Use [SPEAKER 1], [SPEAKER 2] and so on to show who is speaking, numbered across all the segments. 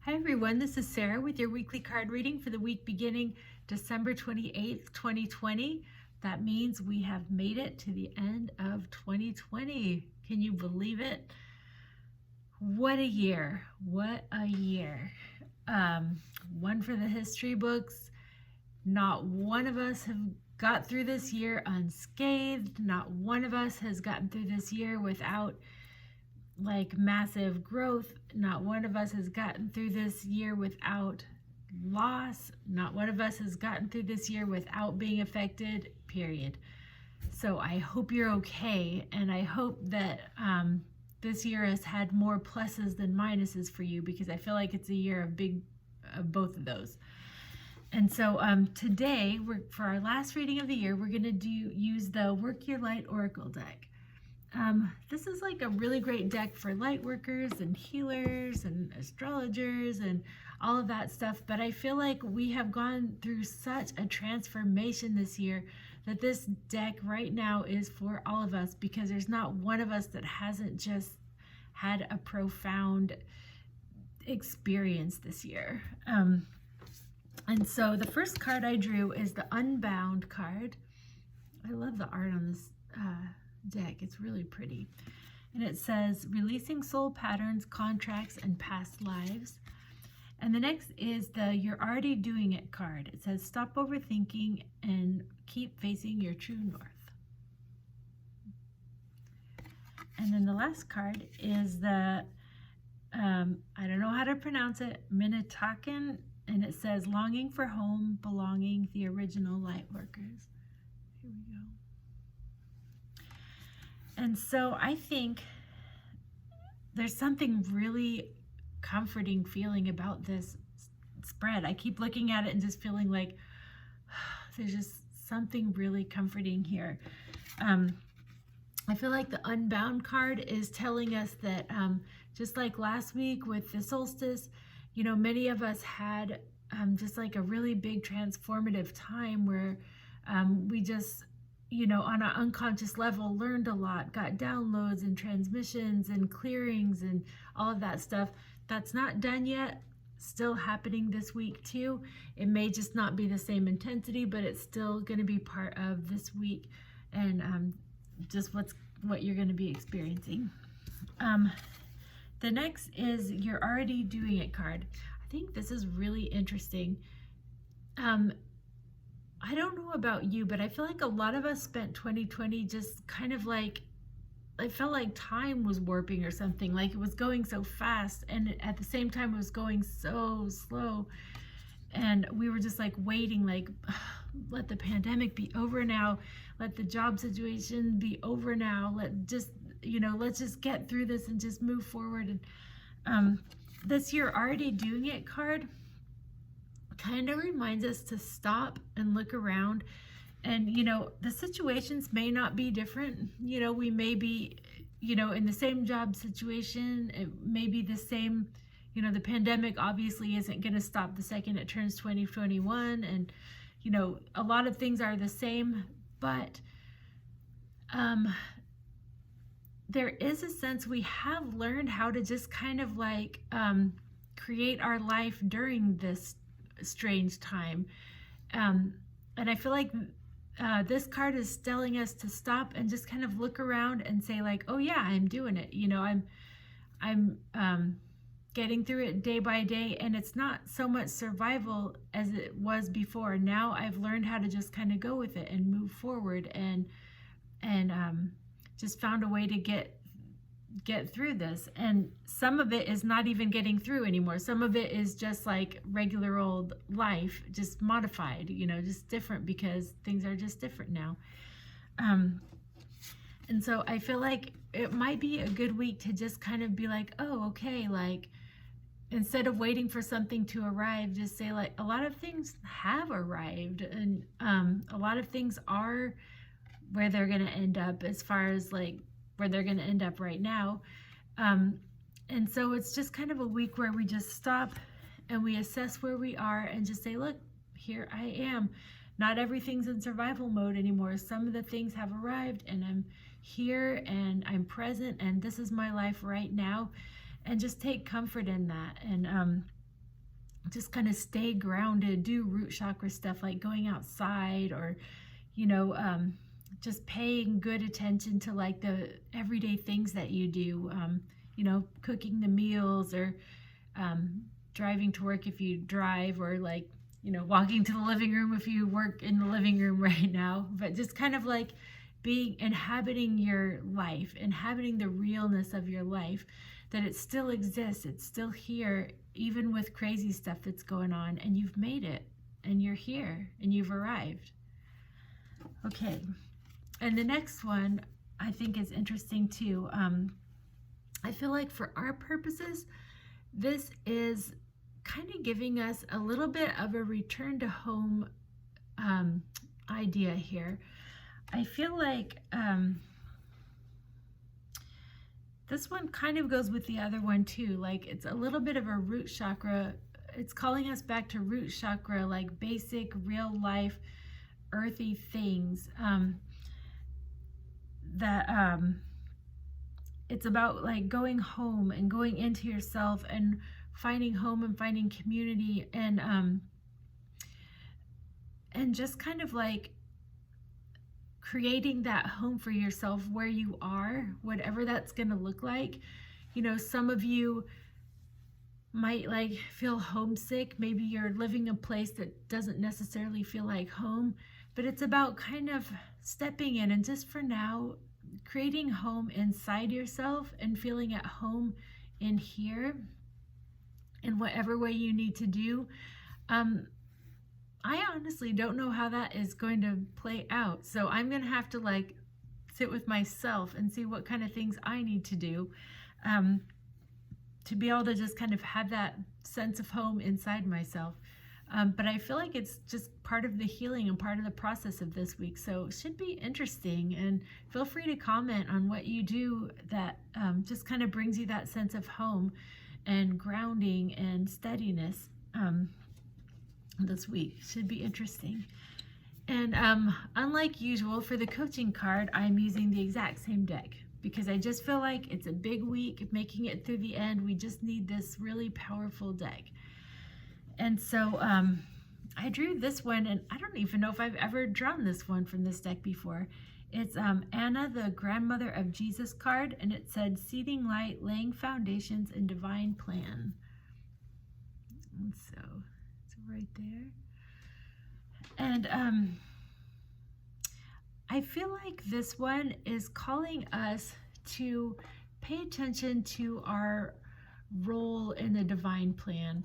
[SPEAKER 1] Hi everyone, this is Sarah with your weekly card reading for the week beginning December 28th, 2020. That means we have made it to the end of 2020. Can you believe it? What a year. What a year. One for the history books. Not one of us have got through this year unscathed. Not one of us has gotten through this year without massive growth. Not one of us has gotten through this year without loss. Not one of us has gotten through this year without being affected, period. So I hope you're okay, and I hope that this year has had more pluses than minuses for you, because I feel like it's a year of both of those. And so today, for our last reading of the year, we're going to use the Work Your Light Oracle deck. This is like a really great deck for light workers and healers and astrologers and all of that stuff. But I feel like we have gone through such a transformation this year that this deck right now is for all of us, because there's not one of us that hasn't just had a profound experience this year. And so the first card I drew is the Unbound card. I love the art on this deck. It's really pretty. And it says, releasing soul patterns, contracts, and past lives. And the next is the You're Already Doing It card. It says, stop overthinking and keep facing your true north. And then the last card is the, I don't know how to pronounce it, Minitakan, and it says, longing for home, belonging, the original light workers. Here we go. And so I think there's something really comforting feeling about this spread. I keep looking at it and just feeling like there's just something really comforting here. I feel like the Unbound card is telling us that just like last week with the solstice, you know, many of us had just like a really big transformative time where we just, you know, on an unconscious level, learned a lot, got downloads and transmissions and clearings and all of that stuff. That's not done yet. Still happening this week too. It may just not be the same intensity, but it's still going to be part of this week and just what you're going to be experiencing. The next is You're Already Doing It card. I think this is really interesting. I don't know about you, but I feel like a lot of us spent 2020 just kind of like, I felt like time was warping or something, like it was going so fast, and at the same time it was going so slow, and we were just like waiting, like, let the pandemic be over now, let the job situation be over now, let's just get through this and just move forward. And this You're Already Doing It card kind of reminds us to stop and look around. And, you know, the situations may not be different. You know, we may be, you know, in the same job situation. It may be the same, you know, the pandemic obviously isn't going to stop the second it turns 2021. And, you know, a lot of things are the same, but there is a sense we have learned how to just kind of like create our life during this strange time. And I feel like this card is telling us to stop and just kind of look around and say like, oh yeah, I'm doing it. You know, I'm getting through it day by day, and it's not so much survival as it was before. Now I've learned how to just kind of go with it and move forward and just found a way to get through this. And some of it is not even getting through anymore. Some of it is just like regular old life, just modified, you know, just different because things are just different now. And so I feel like it might be a good week to just kind of be like, oh, okay, like instead of waiting for something to arrive, just say like, a lot of things have arrived, and a lot of things are where they're going to end up, as far as like where they're going to end up right now. And so it's just kind of a week where we just stop and we assess where we are and just say, look, here I am. Not everything's in survival mode anymore. Some of the things have arrived, and I'm here and I'm present, and this is my life right now. And just take comfort in that. And just kind of stay grounded, do root chakra stuff like going outside, or, you know, just paying good attention to like the everyday things that you do, you know, cooking the meals, or driving to work if you drive, or like, you know, walking to the living room if you work in the living room right now. But just kind of like inhabiting your life, inhabiting the realness of your life, that it still exists, it's still here, even with crazy stuff that's going on, and you've made it, and you're here, and you've arrived. Okay, and the next one I think is interesting too. I feel like for our purposes, this is kind of giving us a little bit of a return to home idea here. I feel like this one kind of goes with the other one too. Like it's a little bit of a root chakra. It's calling us back to root chakra, like basic, real life, earthy things. It's about like going home and going into yourself and finding home and finding community, and just kind of like creating that home for yourself where you are, whatever that's going to look like. You know, some of you might like feel homesick. Maybe you're living a place that doesn't necessarily feel like home, but it's about kind of stepping in and just for now creating home inside yourself and feeling at home in here in whatever way you need to do. I honestly don't know how that is going to play out. So I'm going to have to like sit with myself and see what kind of things I need to do to be able to just kind of have that sense of home inside myself. But I feel like it's just part of the healing and part of the process of this week. So it should be interesting, and feel free to comment on what you do that just kind of brings you that sense of home and grounding and steadiness. This week should be interesting. And unlike usual for the coaching card, I'm using the exact same deck because I just feel like it's a big week, making it through the end. We just need this really powerful deck. And so I drew this one, and I don't even know if I've ever drawn this one from this deck before. It's Anna, the Grandmother of Jesus card, and it said seeding light, laying foundations, and divine plan. And so right there. And I feel like this one is calling us to pay attention to our role in the divine plan.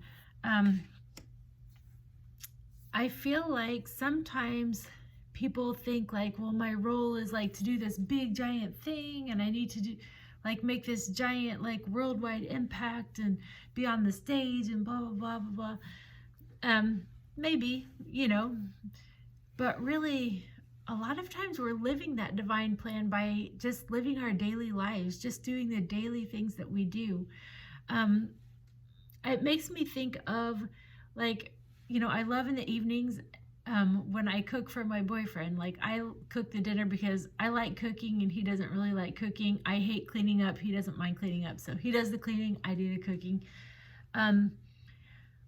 [SPEAKER 1] I feel like sometimes people think like, well, my role is like to do this big giant thing, and I need to do like make this giant like worldwide impact and be on the stage and blah blah blah blah blah. Maybe, you know, but really a lot of times we're living that divine plan by just living our daily lives, just doing the daily things that we do. It makes me think of like, you know, I love in the evenings when I cook for my boyfriend. Like I cook the dinner because I like cooking and he doesn't really like cooking. I hate cleaning up. He doesn't mind cleaning up. So he does the cleaning, I do the cooking.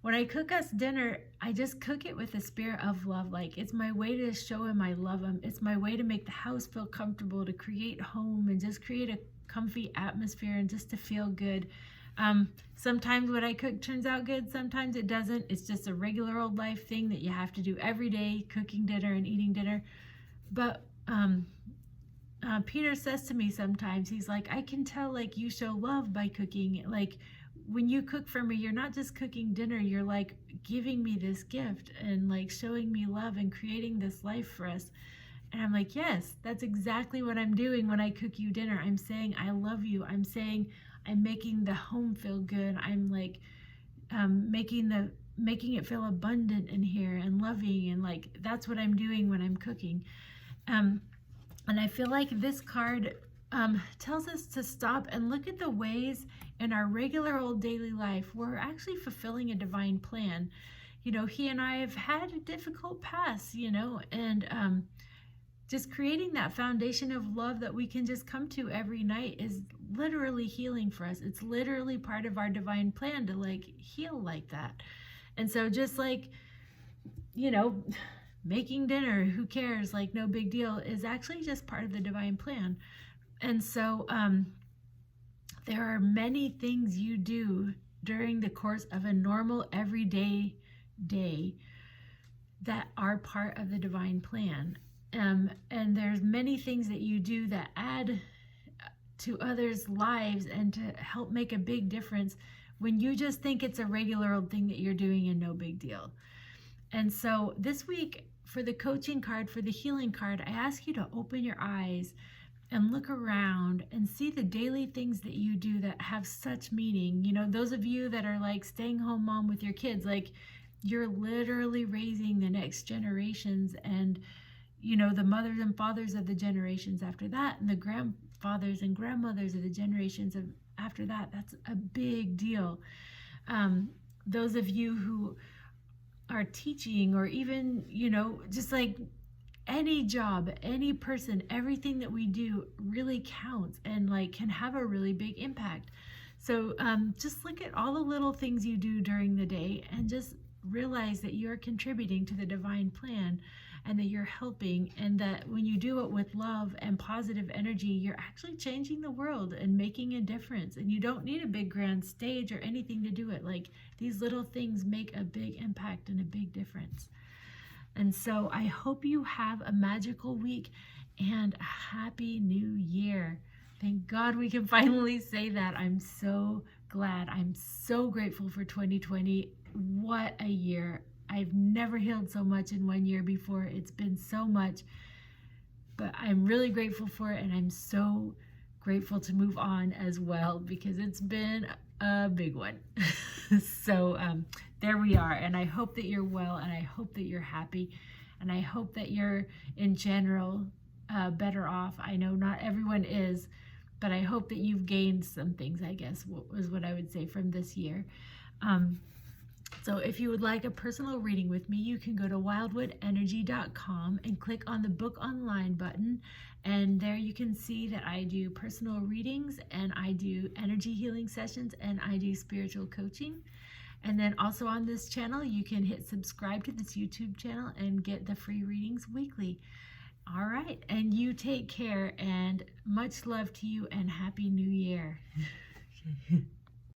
[SPEAKER 1] When I cook us dinner, I just cook it with a spirit of love. Like it's my way to show him I love him. It's my way to make the house feel comfortable, to create home and just create a comfy atmosphere and just to feel good. Sometimes what I cook turns out good, sometimes it doesn't. It's just a regular old life thing that you have to do every day, cooking dinner and eating dinner. But Peter says to me sometimes, he's like, I can tell like you show love by cooking. Like when you cook for me, you're not just cooking dinner, you're like giving me this gift and like showing me love and creating this life for us. And I'm like, yes, that's exactly what I'm doing when I cook you dinner. I'm saying I love you. I'm saying I'm making the home feel good. I'm like making it feel abundant in here and loving, and like that's what I'm doing when I'm cooking. And I feel like this card tells us to stop and look at the ways in our regular old daily life where we're actually fulfilling a divine plan. You know, he and I have had a difficult past, you know, and just creating that foundation of love that we can just come to every night is literally healing for us. It's literally part of our divine plan to like heal like that. And so just like, you know, making dinner, who cares? Like, no big deal, is actually just part of the divine plan. And so there are many things you do during the course of a normal everyday day that are part of the divine plan. And there's many things that you do that add to others' lives and to help make a big difference when you just think it's a regular old thing that you're doing and no big deal. And so this week, for the coaching card, for the healing card, I ask you to open your eyes and look around and see the daily things that you do that have such meaning. You know, those of you that are like staying home mom with your kids, like, you're literally raising the next generations, and you know, the mothers and fathers of the generations after that, and the grandfathers and grandmothers of the generations of after that. That's a big deal. Those of you who are teaching, or even, you know, just like any job, any person, everything that we do really counts and like can have a really big impact. So just look at all the little things you do during the day and just realize that you're contributing to the divine plan, and that you're helping, and that when you do it with love and positive energy, you're actually changing the world and making a difference. And you don't need a big grand stage or anything to do it. Like, these little things make a big impact and a big difference. And so I hope you have a magical week and a happy new year. Thank God we can finally say that. I'm so glad. I'm so grateful for 2020. What a year. I've never healed so much in one year before. It's been so much, but I'm really grateful for it, and I'm so grateful to move on as well, because it's been a big one. So there we are, and I hope that you're well, and I hope that you're happy, and I hope that you're in general better off. I know not everyone is, but I hope that you've gained some things, I guess, was what I would say, from this year. So if you would like a personal reading with me, you can go to wildwoodenergy.com and click on the book online button. And there you can see that I do personal readings, and I do energy healing sessions, and I do spiritual coaching. And then also on this channel, you can hit subscribe to this YouTube channel and get the free readings weekly. All right. And you take care, and much love to you, and Happy New Year.